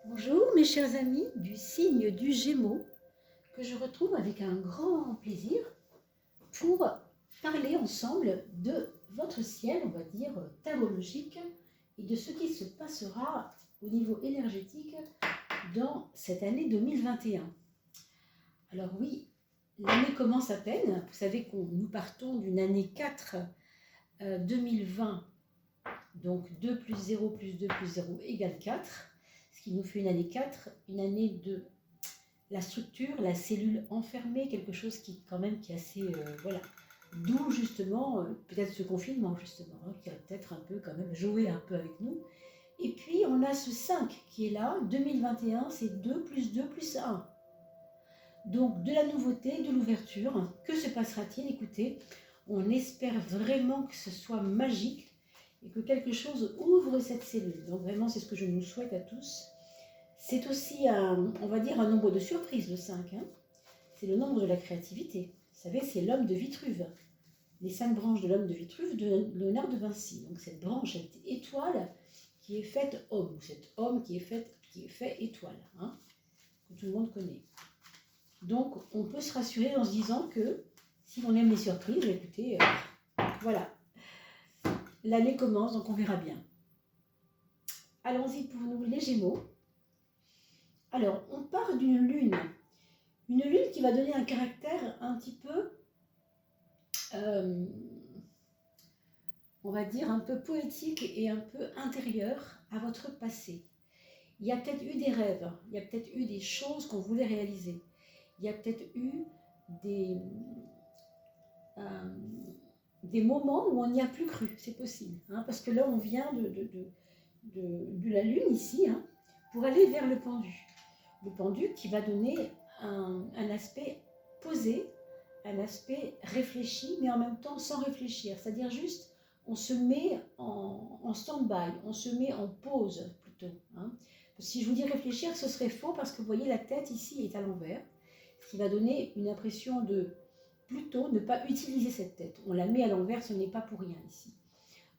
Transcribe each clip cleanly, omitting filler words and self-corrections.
Bonjour mes chers amis du signe du Gémeaux, que je retrouve avec un grand plaisir pour parler ensemble de votre ciel, on va dire tarologique, et de ce qui se passera au niveau énergétique dans cette année 2021. Alors oui, l'année commence à peine, vous savez que nous partons d'une année 4 2020, donc 2 plus 0 plus 2 plus 0 égale 4. Ce qui nous fait une année 4, une année de la structure, la cellule enfermée, quelque chose qui quand même qui est assez, voilà, d'où justement, peut-être ce confinement justement, hein, qui va peut-être un peu quand même jouer un peu avec nous. Et puis on a ce 5 qui est là, 2021, c'est 2 plus 2 plus 1. Donc de la nouveauté, de l'ouverture, que se passera-t-il? Écoutez, on espère vraiment que ce soit magique et que quelque chose ouvre cette cellule. Donc vraiment, c'est ce que je nous souhaite à tous. C'est aussi, on va dire, un nombre de surprises, le 5. Hein. C'est le nombre de la créativité. Vous savez, c'est l'homme de Vitruve. Les 5 branches de l'homme de Vitruve de Léonard de Vinci. Donc cette branche, cette étoile qui est faite homme, ou cet homme qui est fait étoile, hein, que tout le monde connaît. Donc on peut se rassurer en se disant que si on aime les surprises, écoutez, voilà. L'année commence, donc on verra bien. Allons-y pour nous, les Gémeaux. Alors, on part d'une lune. Une lune qui va donner un caractère un petit peu, on va dire, un peu poétique et un peu intérieur à votre passé. Il y a peut-être eu des rêves, il y a peut-être eu des choses qu'on voulait réaliser. Il y a peut-être eu des moments où on n'y a plus cru, c'est possible. Hein, parce que là, on vient de la lune ici, hein, pour aller vers le pendu. Le pendu qui va donner un aspect posé, un aspect réfléchi, mais en même temps sans réfléchir. C'est-à-dire juste, on se met en stand-by, on se met en pause plutôt. Hein. Si je vous dis réfléchir, ce serait faux parce que vous voyez, la tête ici est à l'envers, ce qui va donner une impression de plutôt ne pas utiliser cette tête. On la met à l'envers, ce n'est pas pour rien ici.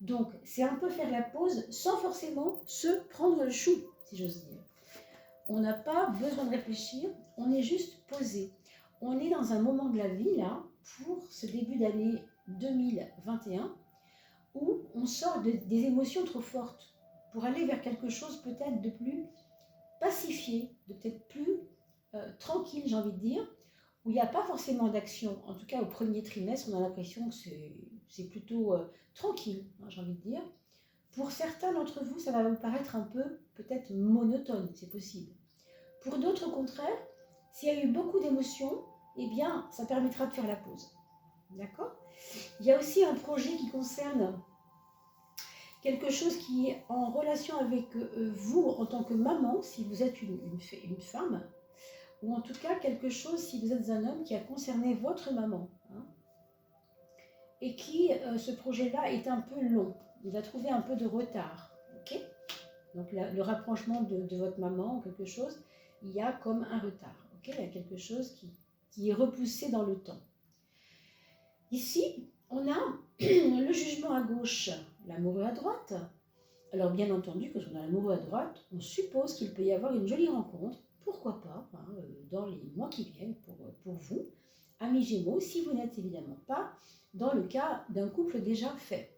Donc, c'est un peu faire la pause sans forcément se prendre le chou, si j'ose dire. On n'a pas besoin de réfléchir, on est juste posé. On est dans un moment de la vie, là, pour ce début d'année 2021, où on sort des émotions trop fortes, pour aller vers quelque chose peut-être de plus pacifié, de peut-être plus tranquille, j'ai envie de dire, où il n'y a pas forcément d'action. En tout cas, au premier trimestre, on a l'impression que c'est plutôt tranquille, hein, j'ai envie de dire. Pour certains d'entre vous, ça va vous paraître un peu peut-être monotone, c'est possible. Pour d'autres, au contraire, s'il y a eu beaucoup d'émotions, eh bien, ça permettra de faire la pause. D'accord? Il y a aussi un projet qui concerne quelque chose qui est en relation avec vous en tant que maman, si vous êtes une femme, ou en tout cas quelque chose, si vous êtes un homme, qui a concerné votre maman. Hein, et qui, ce projet-là, est un peu long. Il va trouver un peu de retard. Ok? Donc le rapprochement de votre maman ou quelque chose, il y a comme un retard. Okay, il y a quelque chose qui est repoussé dans le temps. Ici, on a le jugement à gauche, l'amoureux à droite. Alors bien entendu, quand on a l'amoureux à droite, on suppose qu'il peut y avoir une jolie rencontre, pourquoi pas, hein, dans les mois qui viennent pour vous, amis Gémeaux, si vous n'êtes évidemment pas dans le cas d'un couple déjà fait.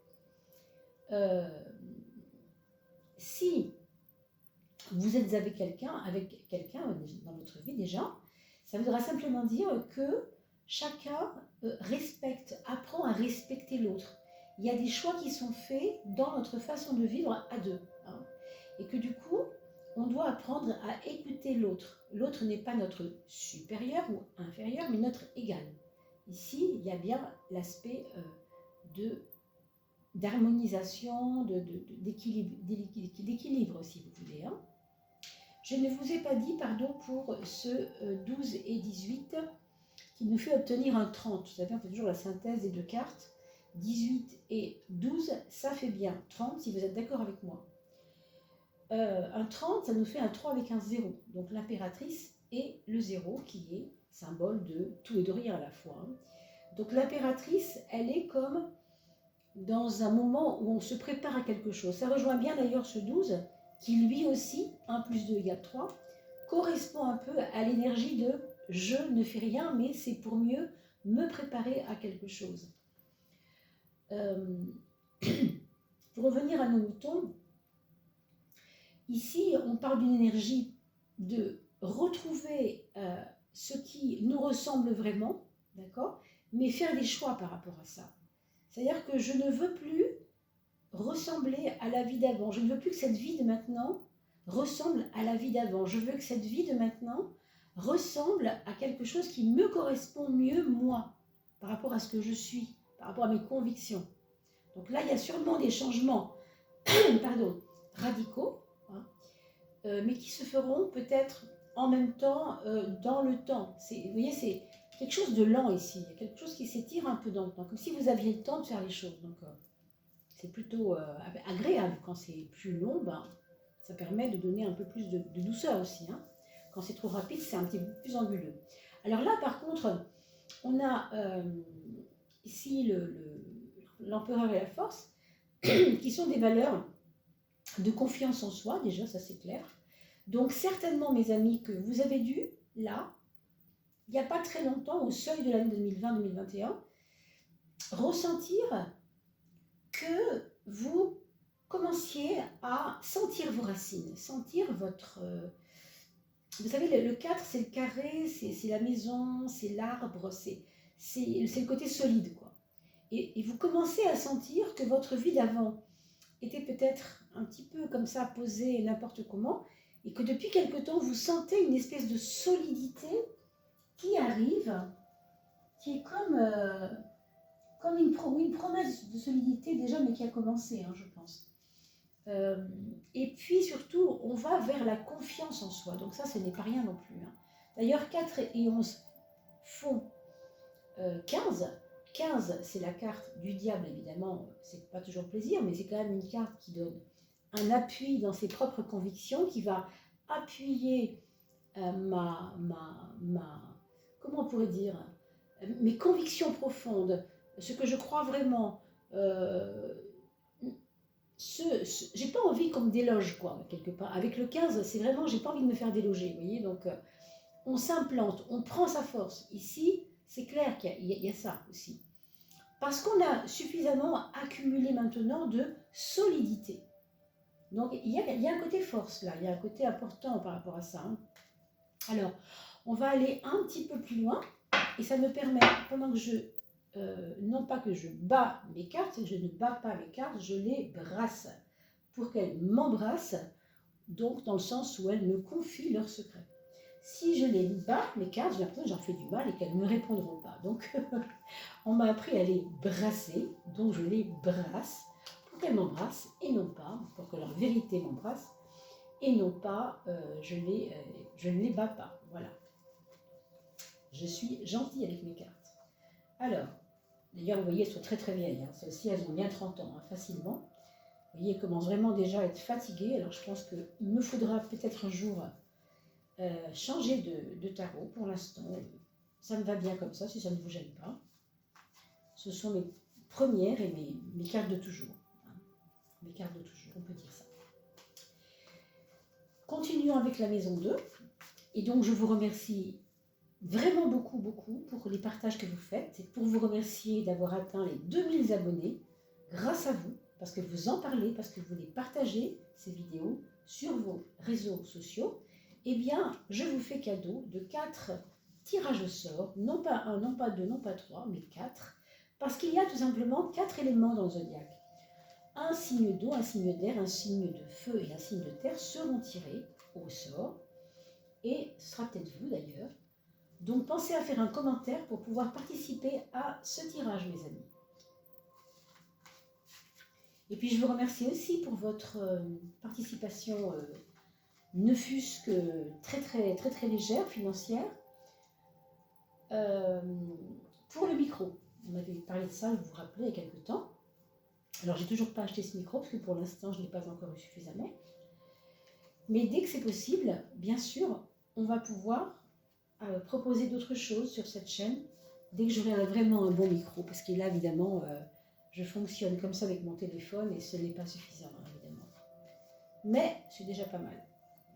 Si vous êtes avec quelqu'un dans votre vie déjà, ça voudra simplement dire que chacun apprend à respecter l'autre. Il y a des choix qui sont faits dans notre façon de vivre à deux. Hein, et que du coup, on doit apprendre à écouter l'autre. L'autre n'est pas notre supérieur ou inférieur, mais notre égal. Ici, il y a bien l'aspect d'harmonisation, d'équilibre, si vous voulez. Hein. Je ne vous ai pas dit, pardon, pour ce 12 et 18, qui nous fait obtenir un 30. Vous savez, on fait toujours la synthèse des deux cartes. 18 et 12, ça fait bien 30, si vous êtes d'accord avec moi. Un 30, ça nous fait un 3 avec un 0. Donc l'impératrice et le 0, qui est symbole de tout et de rien à la fois. Hein. Donc l'impératrice, elle est comme dans un moment où on se prépare à quelque chose. Ça rejoint bien d'ailleurs ce 12, qui lui aussi, 1 plus 2 égale 3, correspond un peu à l'énergie de je ne fais rien, mais c'est pour mieux me préparer à quelque chose. Pour revenir à nos moutons, ici on parle d'une énergie de retrouver ce qui nous ressemble vraiment, d'accord, mais faire des choix par rapport à ça. C'est-à-dire que je ne veux plus ressembler à la vie d'avant. Je ne veux plus que cette vie de maintenant ressemble à la vie d'avant. Je veux que cette vie de maintenant ressemble à quelque chose qui me correspond mieux, moi, par rapport à ce que je suis, par rapport à mes convictions. Donc là, il y a sûrement des changements pardon, radicaux, hein, mais qui se feront peut-être en même temps dans le temps. Vous voyez, c'est quelque chose de lent ici. Il y a quelque chose qui s'étire un peu dans le temps, comme si vous aviez le temps de faire les choses. Donc, c'est plutôt agréable. Quand c'est plus long, ben, ça permet de donner un peu plus de douceur aussi. Hein. Quand c'est trop rapide, c'est un petit peu plus anguleux. Alors là, par contre, on a ici l'empereur et la force, qui sont des valeurs de confiance en soi, déjà, ça c'est clair. Donc certainement, mes amis, que vous avez dû, là, il n'y a pas très longtemps, au seuil de l'année 2020-2021, ressentir que vous commenciez à sentir vos racines, sentir votre... vous savez, le 4, c'est le carré, c'est la maison, c'est l'arbre, c'est le côté solide, quoi. Et vous commencez à sentir que votre vie d'avant était peut-être un petit peu comme ça, posée n'importe comment, et que depuis quelque temps, vous sentez une espèce de solidité qui arrive, qui est comme une promesse de solidité déjà, mais qui a commencé, hein, je pense. Et puis surtout, on va vers la confiance en soi. Donc ça, ce n'est pas rien non plus. Hein. D'ailleurs, 4 et 11 font 15. 15, c'est la carte du diable, évidemment. C'est pas toujours plaisir, mais c'est quand même une carte qui donne un appui dans ses propres convictions, qui va appuyer comment on pourrait dire, mes convictions profondes, ce que je crois vraiment. J'ai pas envie qu'on me déloge, quoi, quelque part. Avec le 15, c'est vraiment, j'ai pas envie de me faire déloger, vous voyez. Donc, on s'implante, on prend sa force. Ici, c'est clair qu'il y a ça aussi. Parce qu'on a suffisamment accumulé maintenant de solidité. Donc, il y a un côté force, là. Il y a un côté important par rapport à ça. Hein. Alors, on va aller un petit peu plus loin. Et ça me permet, pendant que non pas que je bats mes cartes, je ne bats pas mes cartes, je les brasse pour qu'elles m'embrassent, donc dans le sens où elles me confient leurs secrets. Si je les bats, mes cartes, j'ai l'impression que j'en fais du mal et qu'elles ne me répondront pas. Donc, on m'a appris à les brasser, donc je les brasse pour qu'elles m'embrassent et non pas, pour que leur vérité m'embrasse, et non pas, je ne les bats pas. Voilà. Je suis gentille avec mes cartes. Alors, d'ailleurs, vous voyez, elles sont très très vieilles. Hein. Celles-ci, elles ont bien 30 ans, hein, facilement. Vous voyez, elles commencent vraiment déjà à être fatiguées. Alors, je pense qu'il me faudra peut-être un jour changer de tarot. Pour l'instant, ça me va bien comme ça, si ça ne vous gêne pas. Ce sont mes premières et mes cartes de toujours. Hein. Mes cartes de toujours, on peut dire ça. Continuons avec la maison 2. Et donc, je vous remercie vraiment beaucoup pour les partages que vous faites et pour vous remercier d'avoir atteint les 2000 abonnés grâce à vous, parce que vous en parlez, parce que vous les partagez, ces vidéos, sur vos réseaux sociaux. Eh bien, je vous fais cadeau de 4 tirages au sort, non pas 1, non pas 2, non pas 3, mais 4, parce qu'il y a tout simplement 4 éléments dans le zodiaque. Un signe d'eau, un signe d'air, un signe de feu et un signe de terre seront tirés au sort, et ce sera peut-être vous d'ailleurs. Donc pensez à faire un commentaire pour pouvoir participer à ce tirage, mes amis. Et puis je vous remercie aussi pour votre participation, ne fût-ce que très légère, financière, pour le micro. On avait parlé de ça, vous vous rappelez, il y a quelques temps. Alors j'ai toujours pas acheté ce micro, parce que pour l'instant je ne l'ai pas encore eu suffisamment. Mais dès que c'est possible, bien sûr, on va pouvoir proposer d'autres choses sur cette chaîne dès que j'aurai vraiment un bon micro, parce que là évidemment je fonctionne comme ça avec mon téléphone et ce n'est pas suffisant, évidemment. Mais c'est déjà pas mal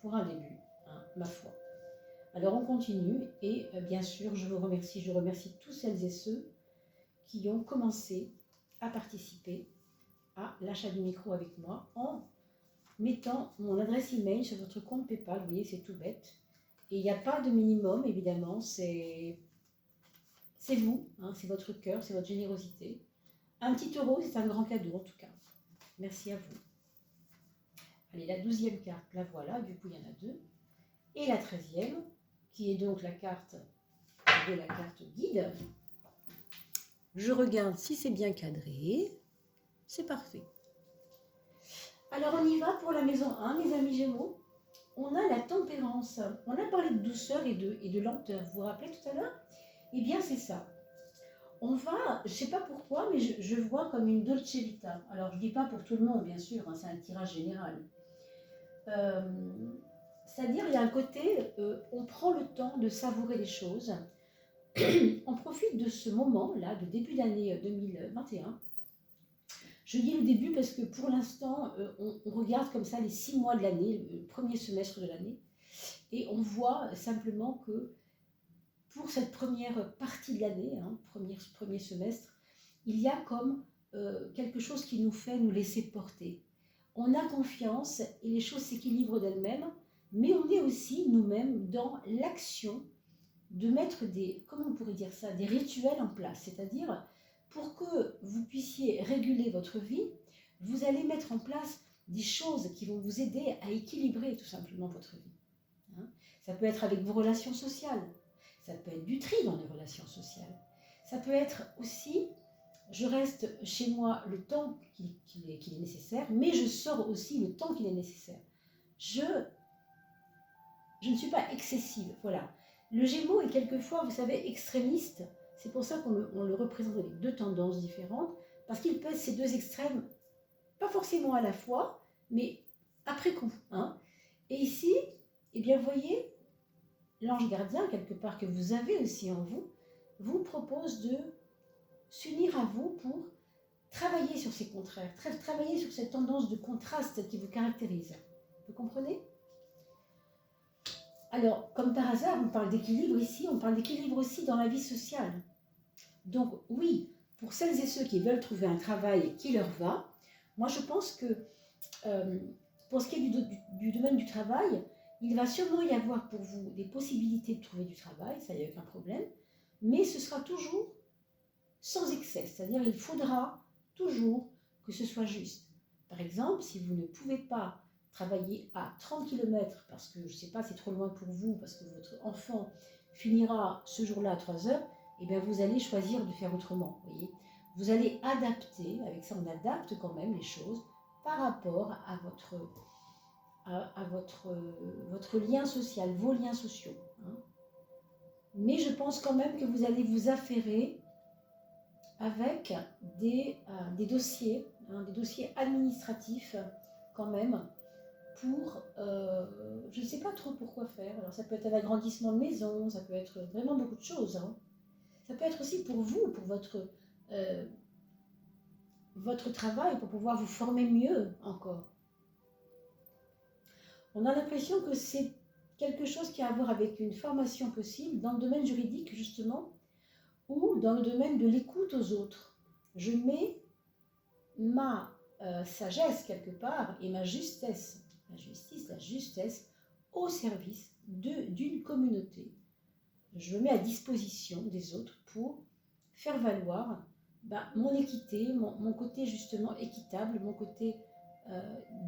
pour un début, hein, ma foi. Alors on continue et bien sûr je remercie tous celles et ceux qui ont commencé à participer à l'achat du micro avec moi en mettant mon adresse email sur votre compte PayPal. Vous voyez, c'est tout bête. Et il n'y a pas de minimum, évidemment, c'est vous, hein, c'est votre cœur, c'est votre générosité. Un petit euro, c'est un grand cadeau en tout cas. Merci à vous. Allez, la 12e carte, la voilà, du coup il y en a 2. Et la 13e, qui est donc la carte de la carte guide. Je regarde si c'est bien cadré. C'est parfait. Alors on y va pour la maison 1, mes amis Gémeaux. On a la tempérance. On a parlé de douceur et de lenteur. Vous vous rappelez tout à l'heure? Eh bien c'est ça. On va, je ne sais pas pourquoi, mais je vois comme une dolce vita. Alors je ne dis pas pour tout le monde, bien sûr, hein, c'est un tirage général. C'est-à-dire il y a un côté, on prend le temps de savourer les choses. On profite de ce moment-là, de début d'année 2021. Je dis le début parce que pour l'instant, on regarde comme ça les 6 mois de l'année, le premier semestre de l'année, et on voit simplement que pour cette première partie de l'année, hein, premier semestre, il y a comme quelque chose qui nous fait nous laisser porter. On a confiance et les choses s'équilibrent d'elles-mêmes, mais on est aussi nous-mêmes dans l'action de mettre des, comment on pourrait dire ça, des rituels en place. C'est-à-dire, pour que vous puissiez réguler votre vie, vous allez mettre en place des choses qui vont vous aider à équilibrer tout simplement votre vie. Hein, ça peut être avec vos relations sociales, ça peut être du tri dans les relations sociales, ça peut être aussi, je reste chez moi le temps qu'il est nécessaire, mais je sors aussi le temps qu'il est nécessaire. Je ne suis pas excessive, voilà. Le Gémeaux est quelquefois, vous savez, extrémiste. C'est pour ça qu'on le représente avec 2 tendances différentes, parce qu'il peut être ces 2 extrêmes, pas forcément à la fois, mais après coup. Hein. Et ici, eh bien, vous voyez, l'ange gardien, quelque part, que vous avez aussi en vous, vous propose de s'unir à vous pour travailler sur ces contraires, travailler sur cette tendance de contraste qui vous caractérise. Vous comprenez ? Alors, comme par hasard, on parle d'équilibre ici, on parle d'équilibre aussi dans la vie sociale. Donc oui, pour celles et ceux qui veulent trouver un travail qui leur va, moi je pense que pour ce qui est du domaine du travail, il va sûrement y avoir pour vous des possibilités de trouver du travail, ça, il n'y a aucun problème, mais ce sera toujours sans excès, c'est-à-dire il faudra toujours que ce soit juste. Par exemple, si vous ne pouvez pas travailler à 30 km parce que, je ne sais pas, c'est trop loin pour vous, parce que votre enfant finira ce jour-là à 3 heures, eh bien vous allez choisir de faire autrement. Voyez, vous allez adapter, avec ça on adapte quand même les choses par rapport à votre lien social, vos liens sociaux. Hein. Mais je pense quand même que vous allez vous affairer avec des dossiers, hein, des dossiers administratifs quand même, pour, je ne sais pas trop pourquoi faire. Alors ça peut être un agrandissement de maison, ça peut être vraiment beaucoup de choses. Hein. Ça peut être aussi pour vous, pour votre travail, pour pouvoir vous former mieux encore. On a l'impression que c'est quelque chose qui a à voir avec une formation possible dans le domaine juridique justement, ou dans le domaine de l'écoute aux autres. Je mets ma sagesse quelque part et ma justesse, la justice, la justesse, au service d'une communauté. Je me mets à disposition des autres pour faire valoir mon équité, mon côté justement équitable, mon côté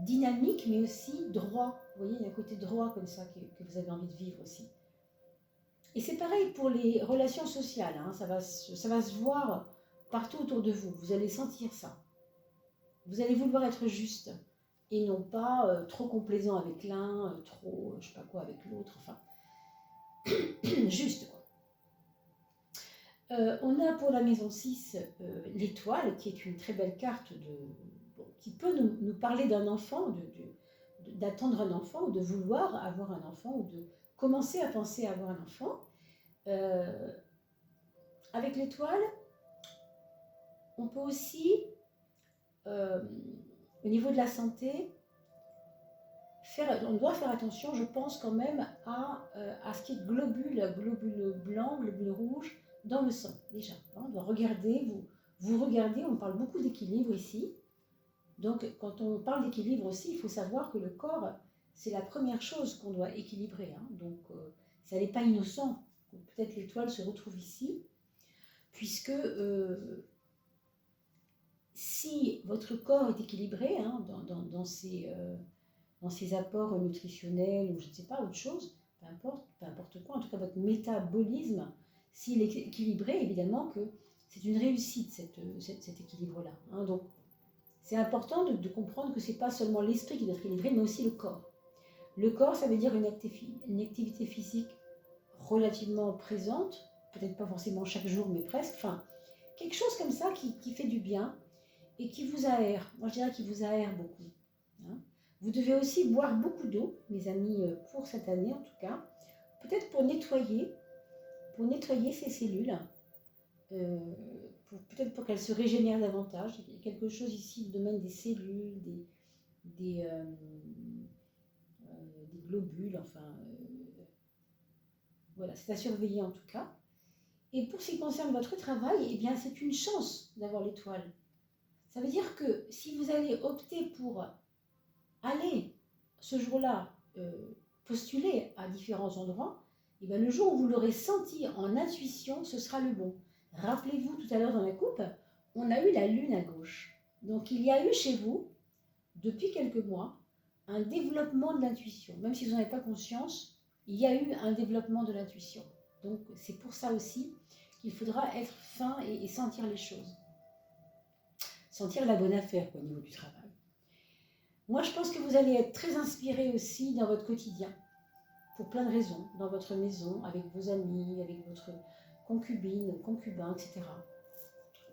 dynamique, mais aussi droit. Vous voyez, il y a un côté droit comme ça que vous avez envie de vivre aussi. Et c'est pareil pour les relations sociales, hein, ça va se voir partout autour de vous, vous allez sentir ça. Vous allez vouloir être juste et non pas trop complaisant avec l'un, trop je sais pas quoi avec l'autre, enfin juste quoi. On a pour la maison 6 l'étoile qui est une très belle carte qui peut nous parler d'un enfant, d'attendre un enfant ou de vouloir avoir un enfant ou de commencer à penser à avoir un enfant. Avec l'étoile, on peut aussi, au niveau de la santé, on doit faire attention, je pense quand même, à ce qui est globules blancs, globules rouges dans le sang, déjà. On doit regarder, vous regardez, on parle beaucoup d'équilibre ici. Donc, quand on parle d'équilibre aussi, il faut savoir que le corps, c'est la première chose qu'on doit équilibrer. Hein. Donc, ça n'est pas innocent. Peut-être l'étoile se retrouve ici, puisque si votre corps est équilibré hein, dans ses apports nutritionnels ou je ne sais pas, autre chose, peu importe quoi, en tout cas votre métabolisme, s'il est équilibré, évidemment que c'est une réussite cet équilibre-là. Hein. Donc, c'est important de comprendre que ce n'est pas seulement l'esprit qui doit être équilibré, mais aussi le corps. Le corps, ça veut dire une activité physique relativement présente, peut-être pas forcément chaque jour, mais presque, enfin, quelque chose comme ça qui fait du bien et qui vous aère. Moi, je dirais qu'il vous aère beaucoup. Hein. Vous devez aussi boire beaucoup d'eau, mes amis, pour cette année en tout cas, peut-être pour nettoyer ces cellules, peut-être pour qu'elles se régénèrent davantage. Il y a quelque chose ici du domaine des cellules, des globules, enfin, voilà, c'est à surveiller en tout cas. Et pour ce qui concerne votre travail, eh bien, c'est une chance d'avoir l'étoile. Ça veut dire que si vous allez opter pour aller ce jour-là postuler à différents endroits, eh bien, le jour où vous l'aurez senti en intuition, ce sera le bon. Rappelez-vous, tout à l'heure dans la coupe, on a eu la lune à gauche. Donc, il y a eu chez vous, depuis quelques mois, un développement de l'intuition. Même si vous n'en avez pas conscience, il y a eu un développement de l'intuition. Donc, c'est pour ça aussi qu'il faudra être fin et sentir les choses. Sentir la bonne affaire au niveau du travail. Moi, je pense que vous allez être très inspiré aussi dans votre quotidien, pour plein de raisons, dans votre maison, avec vos amis, avec votre concubine, concubin, etc.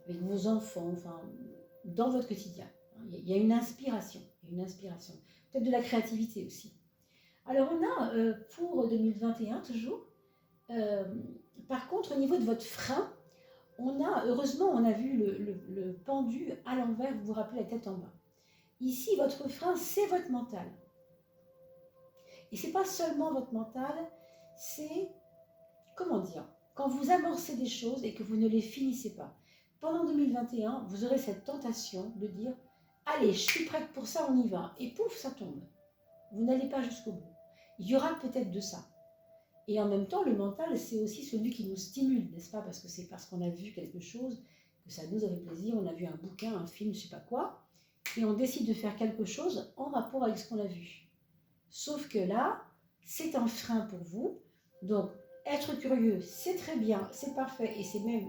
Avec vos enfants, enfin, dans votre quotidien. Il y a une inspiration, peut-être de la créativité aussi. Alors, on a pour 2021 toujours, par contre, au niveau de votre frein, heureusement, on a vu le pendu à l'envers, vous vous rappelez la tête en bas. Ici, votre frein, c'est votre mental. Et ce n'est pas seulement votre mental, c'est, comment dire, quand vous amorcez des choses et que vous ne les finissez pas. Pendant 2021, vous aurez cette tentation de dire « Allez, je suis prête pour ça, on y va ». Et pouf, ça tombe. Vous n'allez pas jusqu'au bout. Il y aura peut-être de ça. Et en même temps, le mental, c'est aussi celui qui nous stimule, n'est-ce pas? Parce que c'est parce qu'on a vu quelque chose que ça nous a fait plaisir, on a vu un bouquin, un film, je ne sais pas quoi, et on décide de faire quelque chose en rapport avec ce qu'on a vu. Sauf que là, c'est un frein pour vous. Donc, être curieux, c'est très bien, c'est parfait, et c'est même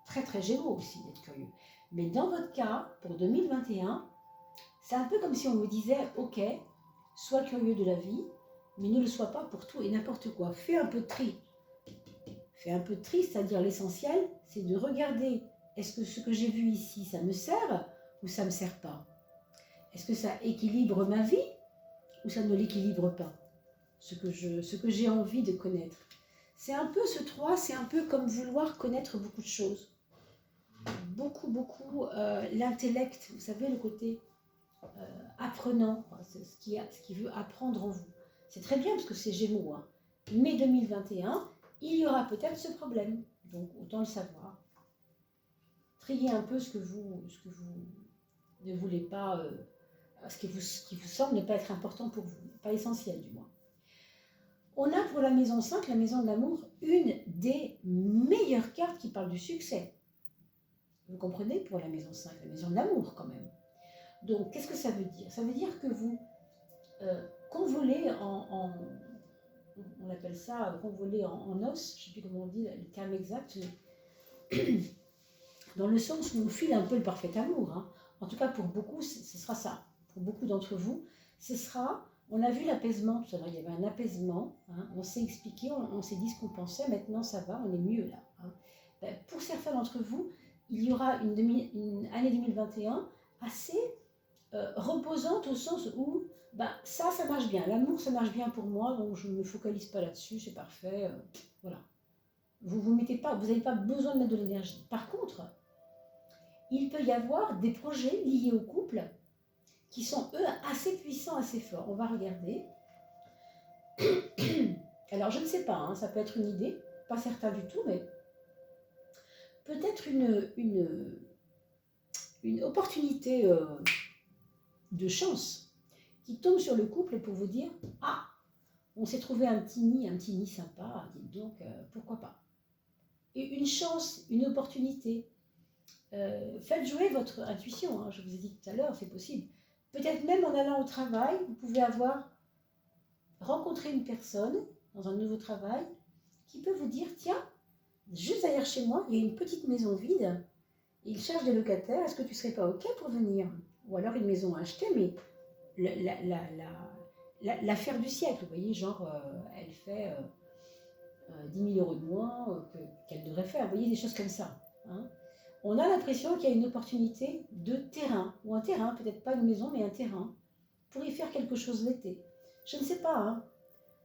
très très gémeaux aussi d'être curieux. Mais dans votre cas, pour 2021, c'est un peu comme si on vous disait « Ok, sois curieux de la vie, mais ne le sois pas pour tout et n'importe quoi. Fais un peu de tri. » Fais un peu de tri, c'est-à-dire l'essentiel, c'est de regarder est-ce que ce que j'ai vu ici, ça me sert ou ça ne me sert pas? Est-ce que ça équilibre ma vie ou ça ne l'équilibre pas? Ce que j'ai envie de connaître. C'est un peu ce 3, c'est un peu comme vouloir connaître beaucoup de choses. Beaucoup, l'intellect, vous savez, le côté apprenant, ce qui veut apprendre en vous. C'est très bien parce que c'est Gémeaux. Hein. Mais 2021, il y aura peut-être ce problème. Donc, autant le savoir. Triez un peu ce que vous ne voulez pas, ce qui vous semble ne pas être important pour vous, pas essentiel du moins. On a pour la maison 5, la maison de l'amour, une des meilleures cartes qui parle du succès. Vous comprenez, pour la maison 5, la maison de l'amour quand même. Donc, qu'est-ce que ça veut dire? Ça veut dire que vous convolez on appelle ça convolé en os, je ne sais plus comment on dit le terme exact, mais dans le sens où on file un peu le parfait amour. Hein. En tout cas, pour beaucoup, ce sera ça. Pour beaucoup d'entre vous, ce sera, on a vu l'apaisement tout à l'heure, il y avait un apaisement, hein, on s'est expliqué, on s'est dit ce qu'on pensait, maintenant ça va, on est mieux là. Hein. Ben, pour certains d'entre vous, il y aura une année 2021 assez reposante au sens où ça marche bien, l'amour ça marche bien pour moi, donc je ne me focalise pas là-dessus, c'est parfait, voilà. Vous n'avez pas besoin de mettre de l'énergie. Par contre, il peut y avoir des projets liés au couple qui sont eux assez puissants, assez forts. On va regarder. Alors, je ne sais pas, hein, ça peut être une idée, pas certain du tout, mais peut-être une opportunité de chance qui tombe sur le couple pour vous dire, ah, on s'est trouvé un petit nid sympa, dites donc, pourquoi pas. Et une chance, une opportunité. Faites jouer votre intuition, hein, je vous ai dit tout à l'heure, c'est possible. Peut-être même en allant au travail, vous pouvez avoir rencontré une personne dans un nouveau travail qui peut vous dire, tiens, juste derrière chez moi, il y a une petite maison vide, il cherche des locataires, est-ce que tu ne serais pas OK pour venir? Ou alors une maison à acheter, mais l'affaire du siècle, vous voyez, genre, elle fait 10 000 € de moins qu'elle devrait faire, vous voyez, des choses comme ça. Hein. On a l'impression qu'il y a une opportunité de terrain, ou un terrain, peut-être pas une maison, mais un terrain, pour y faire quelque chose l'été. Je ne sais pas, hein.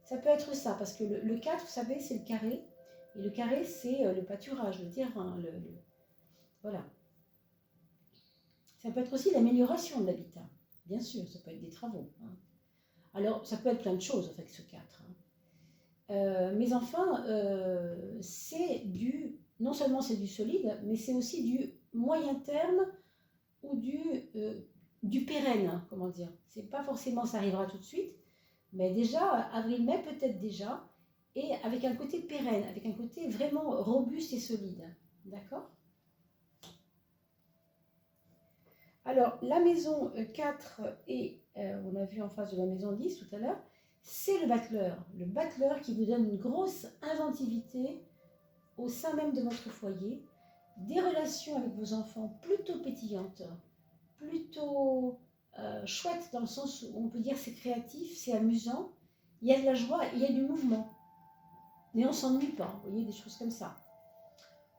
Ça peut être ça, parce que le 4, vous savez, c'est le carré, et le carré, c'est le pâturage, le terrain, voilà. Ça peut être aussi l'amélioration de l'habitat, bien sûr, ça peut être des travaux. Hein. Alors, ça peut être plein de choses avec ce 4. Hein. Mais enfin, non seulement c'est du solide, mais c'est aussi du moyen terme ou du pérenne, hein, comment dire. C'est pas forcément ça arrivera tout de suite, mais déjà, avril-mai peut-être déjà, et avec un côté pérenne, avec un côté vraiment robuste et solide. D'accord ? Alors, la maison 4 et on a vu en face de la maison 10 tout à l'heure, c'est le battleur. Le battleur qui vous donne une grosse inventivité au sein même de votre foyer, des relations avec vos enfants plutôt pétillantes, plutôt chouettes dans le sens où on peut dire c'est créatif, c'est amusant, il y a de la joie, il y a du mouvement. Mais on ne s'ennuie pas, vous voyez, des choses comme ça.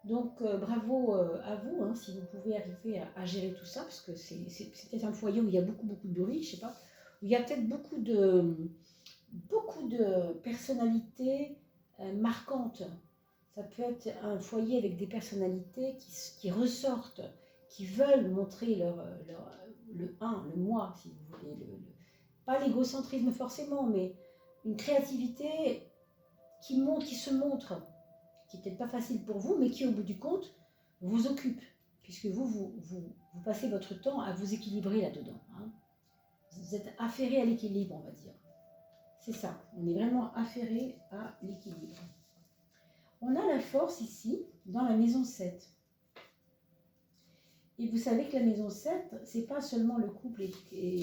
Donc bravo à vous, hein, si vous pouvez arriver à gérer tout ça, parce que c'est peut-être un foyer où il y a beaucoup de bruit, je ne sais pas, où il y a peut-être beaucoup de personnalités marquantes. Ça peut être un foyer avec des personnalités qui ressortent, qui veulent montrer le moi, si vous voulez, pas l'égocentrisme forcément, mais une créativité qui se montre, qui n'est peut-être pas facile pour vous, mais qui, au bout du compte, vous occupe, puisque vous passez votre temps à vous équilibrer là-dedans. Hein. Vous êtes affairé à l'équilibre, on va dire. C'est ça, on est vraiment affairé à l'équilibre. On a la force ici, dans la maison 7. Et vous savez que la maison 7, c'est pas seulement le couple et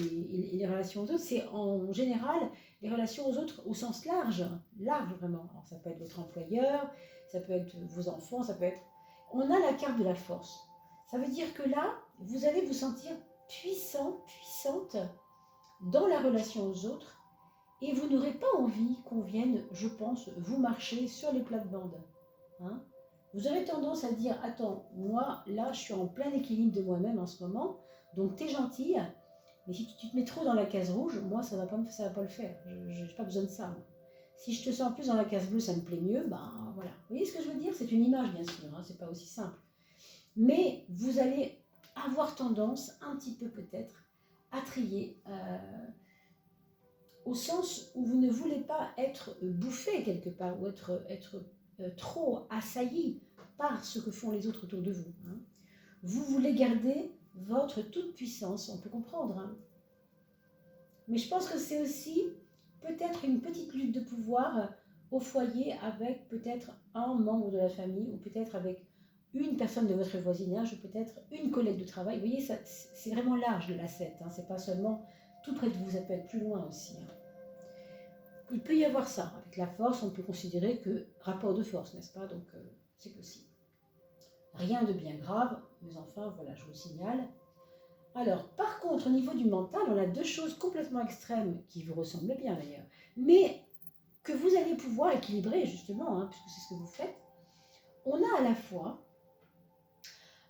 les relations aux autres, c'est en général les relations aux autres au sens large vraiment. Alors ça peut être votre employeur, ça peut être vos enfants, ça peut être... On a la carte de la force. Ça veut dire que là, vous allez vous sentir puissante dans la relation aux autres et vous n'aurez pas envie qu'on vienne, je pense, vous marcher sur les plates-bandes. Hein. Vous aurez tendance à dire, attends, moi, là, je suis en plein équilibre de moi-même en ce moment, donc t'es gentille, mais si tu te mets trop dans la case rouge, moi, ça va pas le faire. Je n'ai pas besoin de ça. Moi. Si je te sens plus dans la case bleue, ça me plaît mieux, ben voilà. Vous voyez ce que je veux dire? C'est une image, bien sûr, hein, c'est pas aussi simple. Mais vous allez avoir tendance, un petit peu peut-être, à trier, au sens où vous ne voulez pas être bouffé quelque part, ou être trop assailli par ce que font les autres autour de vous. Hein. Vous voulez garder votre toute-puissance, on peut comprendre. Hein. Mais je pense que c'est aussi peut-être une petite lutte de pouvoir au foyer avec peut-être un membre de la famille, ou peut-être avec une personne de votre voisinage, ou peut-être une collègue de travail. Vous voyez, c'est vraiment large de la 7, hein. C'est pas seulement tout près de vous, ça peut être plus loin aussi. Hein. Il peut y avoir ça. Avec la force, on peut considérer que rapport de force, n'est-ce pas? Donc, c'est possible. Rien de bien grave, mais enfin, voilà, je vous le signale. Alors, par contre, au niveau du mental, on a deux choses complètement extrêmes qui vous ressemblent bien d'ailleurs, mais que vous allez pouvoir équilibrer justement, hein, puisque c'est ce que vous faites. On a à la fois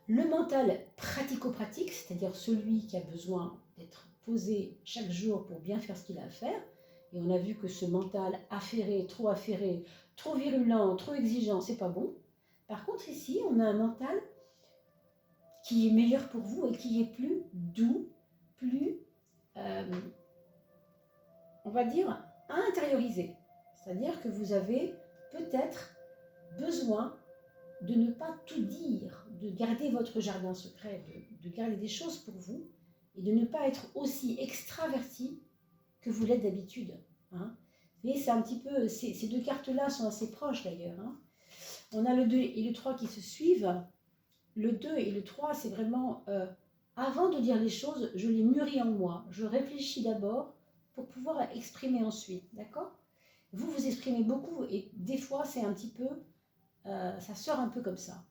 le mental pratico-pratique, c'est-à-dire celui qui a besoin d'être posé chaque jour pour bien faire ce qu'il a à faire. Et on a vu que ce mental affairé, trop virulent, trop exigeant, c'est pas bon. Par contre, ici, on a un mental qui est meilleur pour vous et qui est plus doux, plus, on va dire, intériorisé. C'est-à-dire que vous avez peut-être besoin de ne pas tout dire, de garder votre jardin secret, de garder des choses pour vous et de ne pas être aussi extraverti que vous l'êtes d'habitude. Hein. Vous voyez, c'est un petit peu, ces deux cartes-là sont assez proches d'ailleurs. Hein. On a le 2 et le 3 qui se suivent. Le 2 et le 3, c'est vraiment, avant de dire les choses, je les mûris en moi. Je réfléchis d'abord pour pouvoir exprimer ensuite. D'accord? Vous, vous exprimez beaucoup et des fois, c'est un petit peu, ça sort un peu comme ça.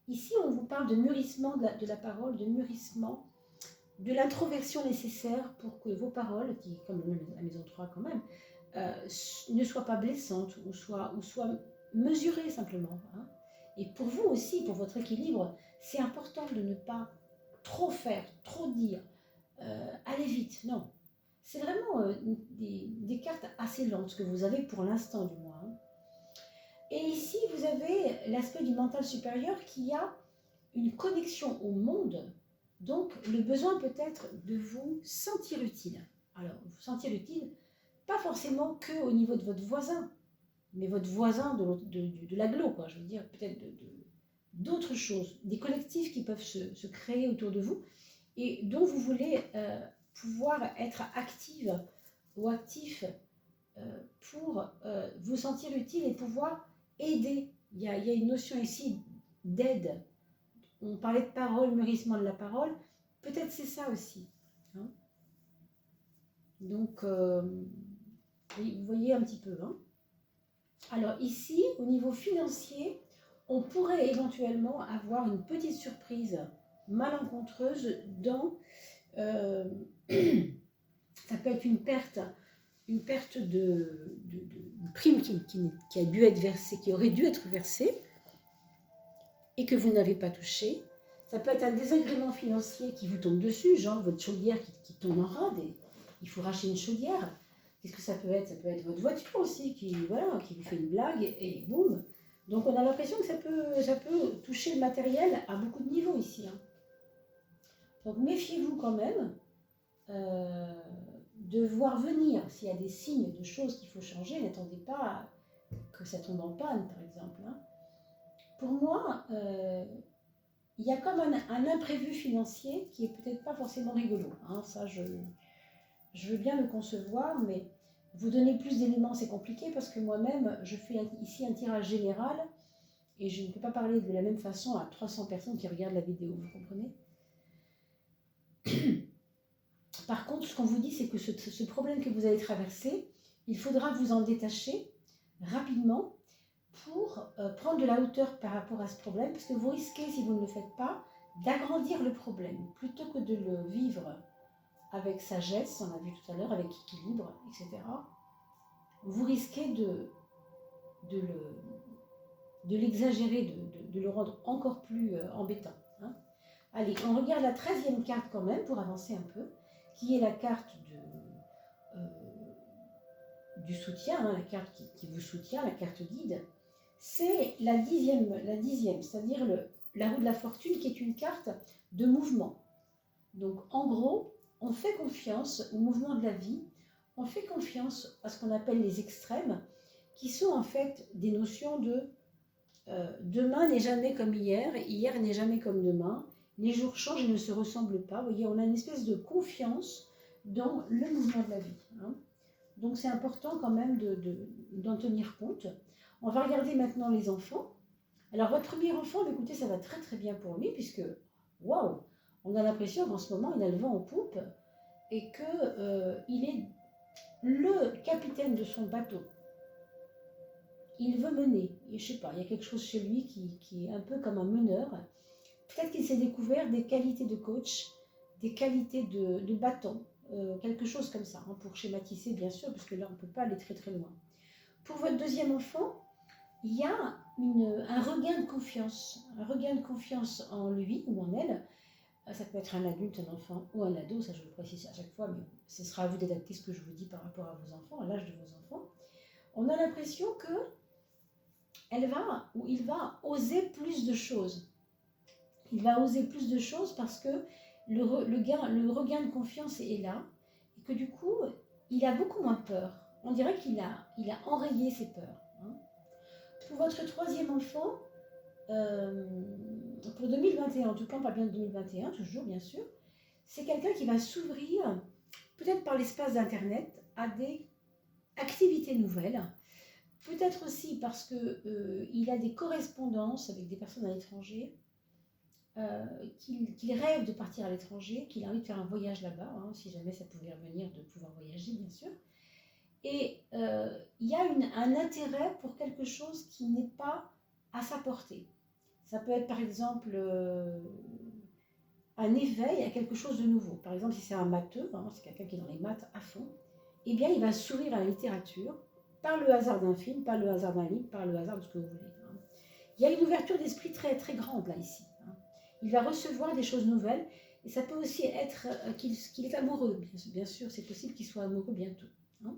Ici, on vous parle de mûrissement de la parole, de mûrissement, de l'introversion nécessaire pour que vos paroles, qui, comme la maison 3 quand même, ne soient pas blessantes ou soient mesurées simplement. Hein. Et pour vous aussi, pour votre équilibre, c'est important de ne pas trop faire, trop dire, aller vite. Non, c'est vraiment des cartes assez lentes que vous avez pour l'instant du moins. Hein. Et ici, vous avez l'aspect du mental supérieur qui a une connexion au monde, donc le besoin peut-être de vous sentir utile. Alors, vous sentir utile, pas forcément que au niveau de votre voisin, mais votre voisin de l'agglo, quoi. Je veux dire, peut-être d'autres choses, des collectifs qui peuvent se créer autour de vous et dont vous voulez pouvoir être active ou actif pour vous sentir utile et pouvoir aider. Il y a une notion ici d'aide. On parlait de parole, mûrissement de la parole. Peut-être c'est ça aussi. Hein. Donc, vous voyez un petit peu. Hein. Alors ici, au niveau financier, on pourrait éventuellement avoir une petite surprise malencontreuse dans... ça peut être une perte de prime qui a dû être versée, qui aurait dû être versée et que vous n'avez pas touché. Ça peut être un désagrément financier qui vous tombe dessus, genre votre chaudière qui tombe en rade et il faut racheter une chaudière. Qu'est-ce que ça peut être? Ça peut être votre voiture aussi qui vous fait une blague et boum. Donc on a l'impression que ça peut toucher le matériel à beaucoup de niveaux ici. Hein. Donc méfiez-vous quand même de voir venir s'il y a des signes de choses qu'il faut changer. N'attendez pas que ça tombe en panne par exemple. Hein. Pour moi, il y a comme un imprévu financier qui est peut-être pas forcément rigolo. Hein. Ça, je veux bien le concevoir, mais vous donner plus d'éléments, c'est compliqué parce que moi-même, je fais ici un tirage général et je ne peux pas parler de la même façon à 300 personnes qui regardent la vidéo, vous comprenez? Par contre, ce qu'on vous dit, c'est que ce problème que vous allez traverser, il faudra vous en détacher rapidement pour prendre de la hauteur par rapport à ce problème, parce que vous risquez, si vous ne le faites pas, d'agrandir le problème, plutôt que de le vivre avec sagesse, on a vu tout à l'heure, avec équilibre, etc. Vous risquez de l'exagérer, de le rendre encore plus embêtant. Hein. Allez, on regarde la 13e carte quand même, pour avancer un peu, qui est la carte du soutien, hein, la carte qui vous soutient, la carte guide. C'est la dixième, c'est-à-dire la roue de la fortune, qui est une carte de mouvement. Donc en gros, on fait confiance au mouvement de la vie, on fait confiance à ce qu'on appelle les extrêmes, qui sont en fait des notions de demain n'est jamais comme hier n'est jamais comme demain, les jours changent et ne se ressemblent pas. Vous voyez, on a une espèce de confiance dans le mouvement de la vie. Hein. Donc c'est important quand même d'en tenir compte. On va regarder maintenant les enfants. Alors votre premier enfant, écoutez, ça va très très bien pour lui, puisque, waouh, on a l'impression qu'en ce moment, il a le vent en poupe et qu'il est le capitaine de son bateau. Il veut mener, et je sais pas, il y a quelque chose chez lui qui est un peu comme un meneur. Peut-être qu'il s'est découvert des qualités de coach, des qualités de bâton, quelque chose comme ça, hein, pour schématiser bien sûr, parce que là on ne peut pas aller très très loin. Pour votre deuxième enfant, il y a un regain de confiance en lui ou en elle. Ça peut être un adulte, un enfant ou un ado, ça je le précise à chaque fois, mais ce sera à vous d'adapter ce que je vous dis par rapport à vos enfants, à l'âge de vos enfants. On a l'impression que il va oser plus de choses. Il va oser plus de choses parce que le regain de confiance est là et que du coup, il a beaucoup moins peur. on dirait il a enrayé ses peurs. Hein. Pour votre troisième enfant, pour 2021, en tout cas, on parle bien de 2021, toujours bien sûr, c'est quelqu'un qui va s'ouvrir, peut-être par l'espace d'Internet, à des activités nouvelles. Peut-être aussi parce qu'il a des correspondances avec des personnes à l'étranger, qu'il rêve de partir à l'étranger, qu'il a envie de faire un voyage là-bas, hein, si jamais ça pouvait revenir, de pouvoir voyager, bien sûr. Et il y a un intérêt pour quelque chose qui n'est pas à sa portée. Ça peut être par exemple un éveil à quelque chose de nouveau. Par exemple, si c'est un matheux, hein, c'est quelqu'un qui est dans les maths à fond, eh bien il va s'ouvrir à la littérature par le hasard d'un film, par le hasard d'un livre, par le hasard de ce que vous voulez. Hein. Il y a une ouverture d'esprit très, très grande là, ici. Hein. Il va recevoir des choses nouvelles et ça peut aussi être qu'il est amoureux. Bien sûr, c'est possible qu'il soit amoureux bientôt. Hein.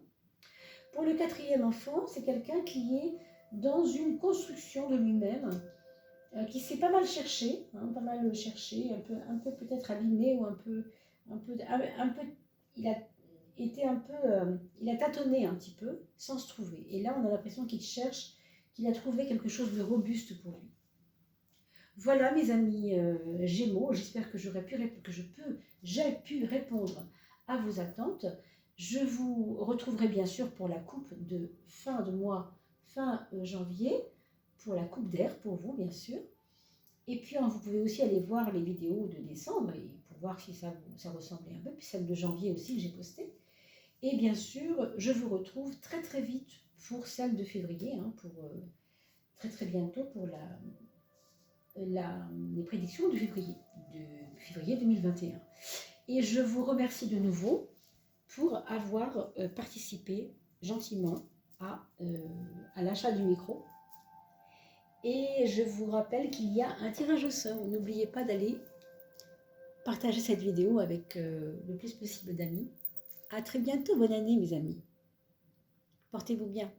Pour le quatrième enfant, c'est quelqu'un qui est dans une construction de lui-même, qui s'est pas mal cherché, hein, un peu peut-être abîmé ou il a été un peu, il a tâtonné un petit peu sans se trouver. Et là, on a l'impression qu'il cherche, qu'il a trouvé quelque chose de robuste pour lui. Voilà, mes amis Gémeaux, j'espère que j'ai pu répondre à vos attentes. Je vous retrouverai bien sûr pour la coupe de fin de mois, fin janvier, pour la coupe d'air, pour vous bien sûr. Et puis vous pouvez aussi aller voir les vidéos de décembre et pour voir si ça ressemblait un peu, puis celle de janvier aussi que j'ai postée. Et bien sûr, je vous retrouve très très vite pour celle de février, hein, pour très très bientôt pour les prédictions de février 2021. Et je vous remercie de nouveau pour avoir participé gentiment à l'achat du micro. Et je vous rappelle qu'il y a un tirage au sort. N'oubliez pas d'aller partager cette vidéo avec le plus possible d'amis. À très bientôt, bonne année mes amis. Portez-vous bien.